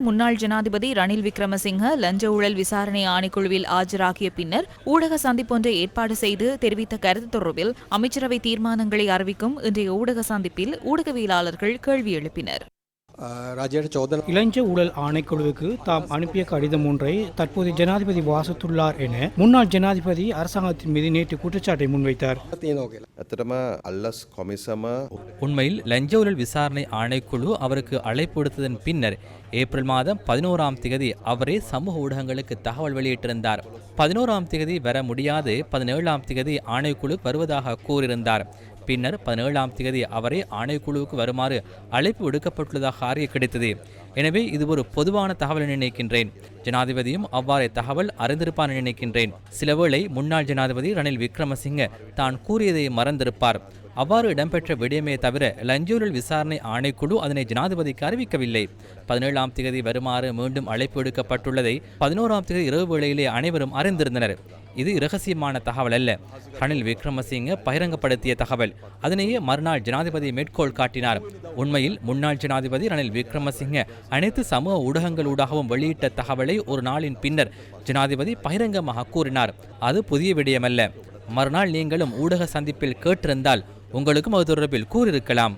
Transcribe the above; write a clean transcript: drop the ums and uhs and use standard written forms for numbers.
முன்னாள் ஜனாதிபதி ரணில் விக்ரமசிங்க லஞ்ச ஊழல் விசாரணை ஆணைக்குழுவில் ஆஜராகிய பின்னர் ஊடக சந்திப்பொன்றை ஏற்பாடு செய்து தெரிவித்த கருத்து தொடர்பில் அமைச்சரவை தீர்மானங்களை அறிவிக்கும் இன்றைய ஊடக சந்திப்பில் ஊடகவியலாளர்கள் கேள்வி எழுப்பினர். இளஞ்ச ஊழல் ஆணைக்குழுவுக்கு தாம் அனுப்பிய கடிதம் ஒன்றை தற்போது ஜனாதிபதி வாசித்துள்ளார் என முன்னாள் ஜனாதிபதி அரசாங்கத்தின் மீது நேற்று குற்றச்சாட்டை முன்வைத்தார். உண்மையில் லஞ்ச ஊழல் விசாரணை ஆணைக்குழு அவருக்கு அழைப்பு விடுத்ததன் பின்னர் ஏப்ரல் மாதம் 11ஆம் தேதி அவரே சமூக ஊடகங்களுக்கு தகவல் வெளியிட்டிருந்தார். 11ஆம் தேதி வர முடியாது, 17ஆம் தேதி ஆணைக்குழு வருவதாக கூறியிருந்தார். பின்னர் 17ஆம் தேதி அவரே ஆணைக்குழுவுக்கு வருமாறு அழைப்பு விடுக்கப்பட்டுள்ளதாக அறிய கிடைத்தது. எனவே இது ஒரு பொதுவான தகவல் என நினைக்கின்றேன். ஜனாதிபதியும் அவ்வாறே தகவல் அறிந்திருப்பார் என நினைக்கின்றேன். சிலவேளை முன்னாள் ஜனாதிபதி ரணில் விக்ரமசிங்க தான் கூறியதை மறந்திருப்பார். அவ்வாறு இடம்பெற்ற விடயமே தவிர லஞ்ச ஊழல் விசாரணை ஆணைக்குழு அதனை ஜனாதிபதிக்கு அறிவிக்கவில்லை. 17ஆம் தேதி வருமாறு மீண்டும் அழைப்பு விடுக்கப்பட்டுள்ளதை 11ஆம் தேதி இரவு வேளையிலே அனைவரும் அறிந்திருந்தனர். இது இரகசியமான தகவல் அல்ல. ரணில் விக்ரமசிங்க பகிரங்கப்படுத்திய தகவல். அதனையே மறுநாள் ஜனாதிபதி மேற்கோள் காட்டினார். உண்மையில் முன்னாள் ஜனாதிபதி ரணில் விக்ரமசிங்க அனைத்து சமூக ஊடகங்களூடாகவும் வெளியிட்ட தகவலை ஒரு நாளின் பின்னர் ஜனாதிபதி பகிரங்கமாக கூறினார். அது புதிய விடயமல்ல. மறுநாள் நீங்களும் ஊடக சந்திப்பில் கேட்டிருந்தால் உங்களுக்கும் அது தொடர்பில் கூறியிருக்கலாம்.